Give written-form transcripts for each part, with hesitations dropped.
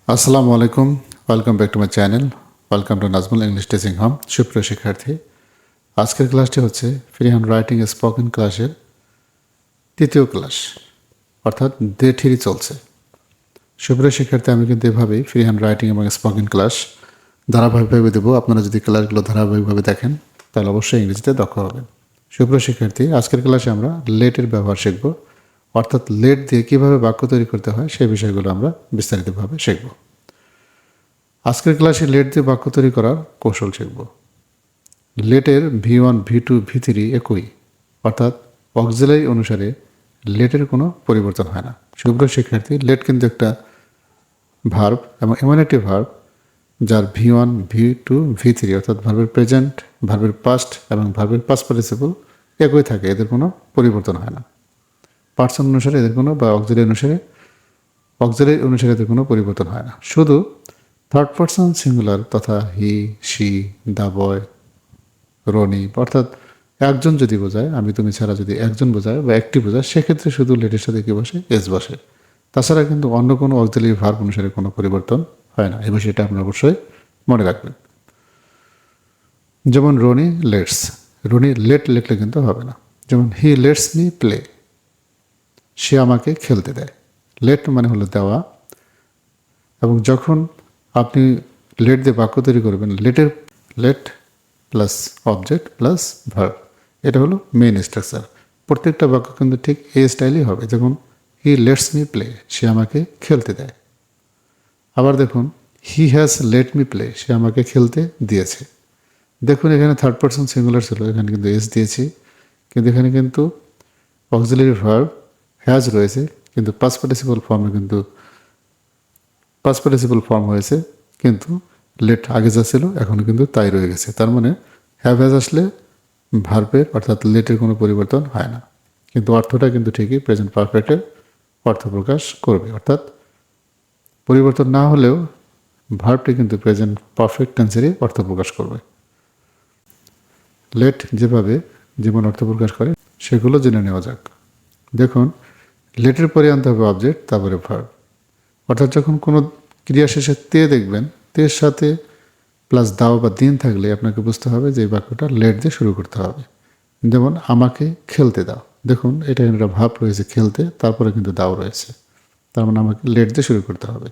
আসসালামু আলাইকুম, welcome back to my channel. Welcome to Nazmul English teaching home. সুপ্রিয় শিক্ষার্থী, আজকের ক্লাসটি হচ্ছে ফ্রি হ্যান্ড রাইটিং স্পোকেন ক্লাসের তৃতীয় ক্লাস, অর্থাৎ ডে 3 চলছে। সুপ্রিয় শিক্ষার্থী, আমি কিন্তু এভাবেই ফ্রি হ্যান্ড রাইটিং এবং স্পোকেন ক্লাস ধারাবাহিকভাবে দেবো। আপনারা যদি ক্লাসগুলো ধারাবাহিকভাবে দেখেন তাহলে অবশ্যই ইংরেজিতে দক্ষ হবেন। সুপ্রিয় শিক্ষার্থী, আজকের ক্লাসে আমরা লেটের ব্যবহার শিখব, অর্থাৎ লেট দিয়ে কীভাবে বাক্য তৈরি করতে হয় সেই বিষয়গুলো আমরা বিস্তারিতভাবে শিখব। আজকের ক্লাসে লেট দিয়ে বাক্য তৈরি করার কৌশল শিখব। লেটের V1, V2, V3 একই, অর্থাৎ অক্সিলারি অনুসারে লেটের কোনো পরিবর্তন হয় না। সুপ্রিয় শিক্ষার্থী, লেট কিন্তু একটা ভার্ব এবং এমন একটি ভার্ব যার V1, V2, V3 অর্থাৎ ভার্বের প্রেজেন্ট, ভার্বের পাস্ট এবং ভার্বের পাস্ট পার্টিসিপল একই থাকে, এদের কোনো পরিবর্তন হয় না। পার্সন অনুসারে এদের কোনো বা অক্সিলারি অনুসারে এদের কোনো পরিবর্তন হয় না। শুধু থার্ড পার্সন সিঙ্গুলার তথা হি, শি, দ্য বয়, রনি অর্থাৎ একজন যদি বোঝায়, আমি তুমি ছাড়া যদি একজন বোঝায় বা একটি বোঝায়, সেক্ষেত্রে শুধু লেটের সাথে কি বসে? এস বসে। তাছাড়া কিন্তু অন্য কোনো অক্সিলারি ভার্ব অনুসারে কোনো পরিবর্তন হয় না। এই বিষয়টা আপনারা অবশ্যই মনে রাখবেন। যেমন রনি লেটস, রনি লেট লিখলে কিন্তু হবে না। যেমন হি লেটস মি প্লে, সে আমাকে খেলতে দেয়। লেট মানে হলো দেওয়া, এবং যখন আপনি লেট দিয়ে বাক্য তৈরি করবেন, late plus object plus verb, এটা হলো মেইন স্ট্রাকচার। প্রত্যেকটা বাক্য কিন্তু ঠিক এই স্টাইলই হবে। দেখুন, হি লেটস মি প্লে, সে আমাকে খেলতে দেয়। আবার দেখুন, he has let me play, সে আমাকে খেলতে দিয়েছে। দেখুন, এখানে থার্ড পার্সন সিঙ্গুলার ছিল, এখানে কিন্তু এস দিয়েছি, কিন্তু এখানে কিন্তু অক্সিলারি ভার্ব হ্যাজ রয়েছে, কিন্তু পাস্ট পার্টিসিপল ফর্ম হয়েছে, কিন্তু লেট আগে যা ছিল এখনও কিন্তু তাই রয়ে গেছে। তার মানে হ্যাভ হ্যাজ আসলে ভার্বের অর্থাৎ লেটের কোনো পরিবর্তন হয় না, কিন্তু অর্থটা কিন্তু ঠিকই প্রেজেন্ট পারফেক্টের অর্থ প্রকাশ করবে। অর্থাৎ পরিবর্তন না হলেও ভার্বটি কিন্তু প্রেজেন্ট পারফেক্ট টেন্সেরই অর্থ প্রকাশ করবে। লেট যেভাবে জীবন অর্থ প্রকাশ করে সেগুলো জেনে নেওয়া যাক। দেখুন, লেটের পরে আনতে হবে অবজেক্ট, তারপরে ভার্ব। অর্থাৎ যখন কোনো ক্রিয়া শেষে তে দেখবেন, তের সাথে প্লাস দাও বা দিন থাকলে আপনাকে বুঝতে হবে যে এই বাক্যটা লেট দিয়ে শুরু করতে হবে। যেমন আমাকে খেলতে দাও, দেখুন এটা একটা ভাব রয়েছে খেলতে, তারপরে কিন্তু দাও রয়েছে, তার মানে আমাকে লেট দিয়ে শুরু করতে হবে।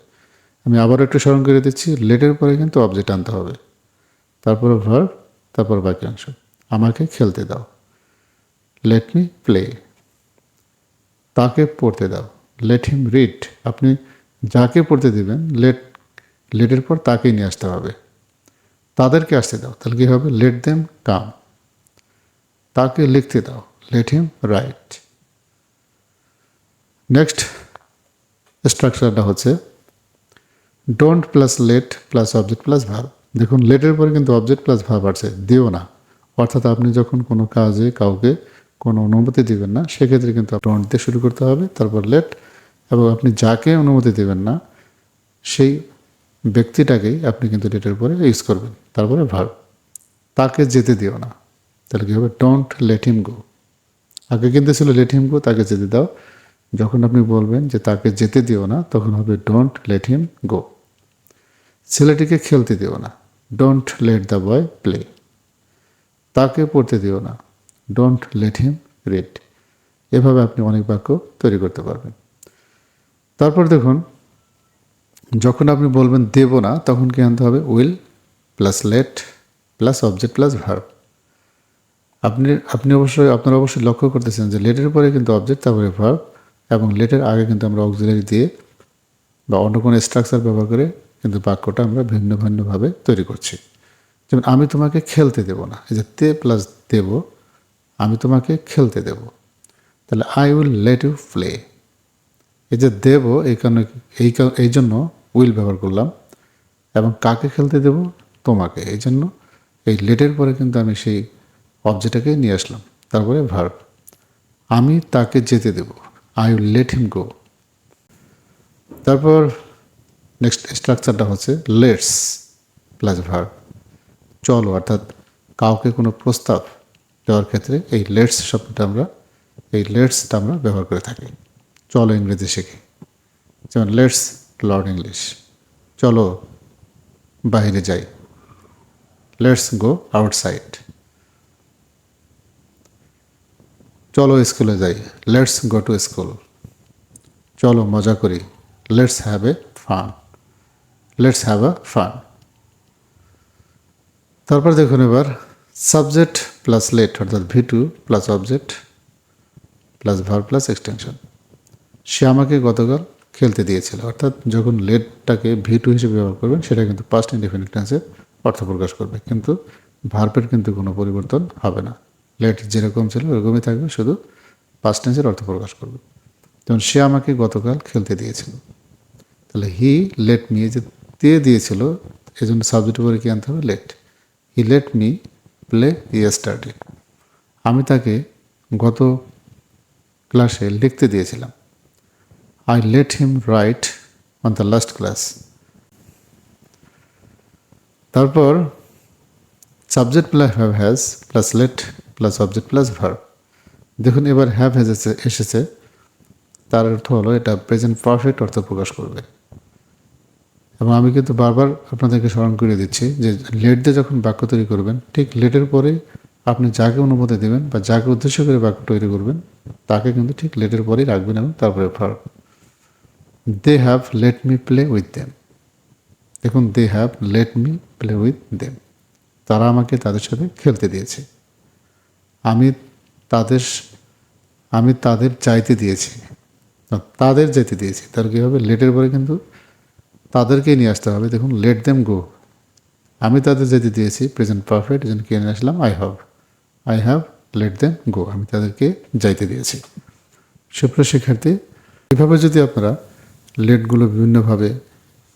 আমি আবার একটু স্মরণ করে দিচ্ছি, লেটের পরে কিন্তু অবজেক্ট আনতে হবে, তারপরে ভার্ব, তারপর বাক্যাংশ। আমাকে খেলতে দাও, লেট মি প্লে। তাকে পড়তে দাও, লেট হিম রিড। আপনি যাকে পড়তে দেবেন লেটের পর তাকেই নিয়ে আসতে হবে। তাদেরকে আসতে দাও, তাহলে কী হবে? Let them come. তাকে লিখতে দাও, লেট হিম রাইট। নেক্সট স্ট্রাকচারটা হচ্ছে don't plus let plus object plus verb. দেখুন, লেটের পরে কিন্তু অবজেক্ট প্লাস ভার্ব আছে, দিও না। অর্থাৎ আপনি যখন কোনো কাজে কাউকে কোনো অনুমতি দেবেন না, সেক্ষেত্রে কিন্তু ডোন্ট দিয়ে শুরু করতে হবে, তারপর লেট, এবং আপনি যাকে অনুমতি দেবেন না সেই ব্যক্তিটাকেই আপনি কিন্তু লেটের পরে ইউজ করবেন, তারপরে ভার্ব। তাকে যেতে দিও না, তাহলে কী হবে? ডোন্ট লেট হিম গো। আগে কিন্তু ছিল লেট হিম গো, তাকে যেতে দাও। যখন আপনি বলবেন যে তাকে যেতে দিও না, তখন হবে ডোন্ট লেট হিম গো। ছেলেটিকে খেলতে দিও না, don't let the boy play. তাকে পড়তে দিও না, ডোন্ট লেট হিম রিড। এভাবে আপনি অনেক বাক্য তৈরি করতে পারবেন। তারপর দেখুন, যখন আপনি বলবেন দেব না, তখন কি আনতে হবে? Will plus let plus object plus verb. আপনারা অবশ্যই লক্ষ্য করতেছেন যে লেটের পরে কিন্তু অবজেক্ট, তারপরে ভার্ব, এবং লেটের আগে কিন্তু আমরা অক্সিলারি দিয়ে বা অন্য কোনো স্ট্রাকচার ব্যবহার করে কিন্তু বাক্যটা আমরা ভিন্ন ভিন্নভাবে তৈরি করছি। যেমন আমি তোমাকে খেলতে দেব না, এই যে তে প্লাস দেব, আমি তোমাকে খেলতে দেব, তাহলে I will let you play. এই যে দেব, এই জন্য উইল ব্যবহার করলাম, এবং কাকে খেলতে দেব? তোমাকে। এই জন্য এই লেটের পরে কিন্তু আমি সেই অবজেক্টটাকে নিয়ে আসলাম, তারপরে ভার্ব। আমি তাকে যেতে দেব, আই উইল লেট হিম গো। তারপর নেক্সট স্ট্রাকচারটা হচ্ছে লেটস প্লাস ভার্ব। চলো, অর্থাৎ কাউকে কোনো প্রস্তাব দেওয়ার ক্ষেত্রে এই লেটসটা আমরা ব্যবহার করে থাকি। চলো ইংরেজি শিখি, যেমন লেটস লার্ন ইংলিশ। চলো বাইরে যাই, লেটস গো আউটসাইড। চলো স্কুলে যাই, লেটস গো টু স্কুল। চলো মজা করি, let's have a fun, let's have a fun. তারপর দেখুন এবার সাবজেক্ট প্লাস লেট অর্থাৎ V2 plus object plus verb plus extension. সে আমাকে গতকাল খেলতে দিয়েছিল, অর্থাৎ যখন লেটটাকে V2 হিসেবে ব্যবহার করবেন সেটা কিন্তু পাস্ট ইনডেফিনিট টেন্সে অর্থ প্রকাশ করবে, কিন্তু ভার্বের কিন্তু কোনো পরিবর্তন হবে না। লেট যেরকম ছিল ওরকমই থাকবে, শুধু পাস্ট টেন্সের অর্থ প্রকাশ করবে। যেমন সে আমাকে গতকাল খেলতে দিয়েছিল, তাহলে হি লেট মি, যে দিয়ে দিয়েছিল এই জন্য সাবজেক্টের পরে কি আনতে হবে? Let. He let me play yesterday. আমি তাকে গত ক্লাসে লিখতে দিয়েছিলাম। I let him write on the last class. তারপর subject plus have has plus let plus object plus verb. দেখুন এবার হ্যাভ হ্যাজ এসেছে, তার অর্থ হলো এটা প্রেজেন্ট পারফেক্ট অর্থ প্রকাশ করবে। এবং আমি কিন্তু বারবার আপনাদেরকে স্মরণ করে দিচ্ছি যে লেট দিয়ে যখন বাক্য তৈরি করবেন, ঠিক লেটের পরে আপনি যাকে অনুমতি দেবেন বা যাকে উদ্দেশ্য করে বাক্য তৈরি করবেন তাকে কিন্তু ঠিক লেটের পরেই রাখবেন এবং তারপরে verb. They have let me play with them. দেখুন they have let me play with them, তারা আমাকে তাদের সাথে খেলতে দিয়েছে। আমি তাদের আমি তাদের চাইতে দিয়েছি, তাদের যেতে দিয়েছি, তার কী হবে? লেটের পরে কিন্তু তাদেরকেই নিয়ে আসতে হবে। দেখুন লেট দেম গো, আমি তাদের যেতে দিয়েছি, প্রেজেন্ট পারফেক্ট, যেন কে নিয়ে আসলাম? I have let them go, আমি তাদেরকে যাইতে দিয়েছি। সুপ্রিয় শিক্ষার্থী, এভাবে যদি আপনারা লেটগুলো বিভিন্নভাবে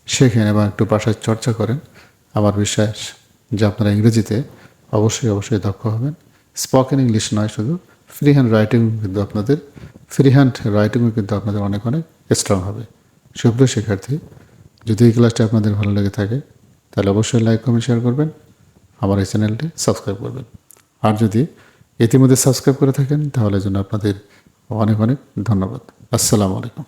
শেখেন এবং একটু বাসায় চর্চা করেন, আমার বিশ্বাস যে আপনারা ইংরেজিতে অবশ্যই দক্ষ হবেন। স্পোকেন ইংলিশ নয়, শুধু ফ্রি হ্যান্ড রাইটিংও কিন্তু আপনাদের অনেক স্ট্রং হবে। সুপ্রিয় শিক্ষার্থী, যদি এই ক্লাসটি আপনাদের ভালো লেগে থাকে তাহলে অবশ্যই লাইক কমেন্ট শেয়ার করবেন, আমার এই চ্যানেলটি সাবস্ক্রাইব করবেন। আর যদি ইতিমধ্যে সাবস্ক্রাইব করে থাকেন তাহলে জন্য আপনাদের অনেক ধন্যবাদ। আসসালামু আলাইকুম।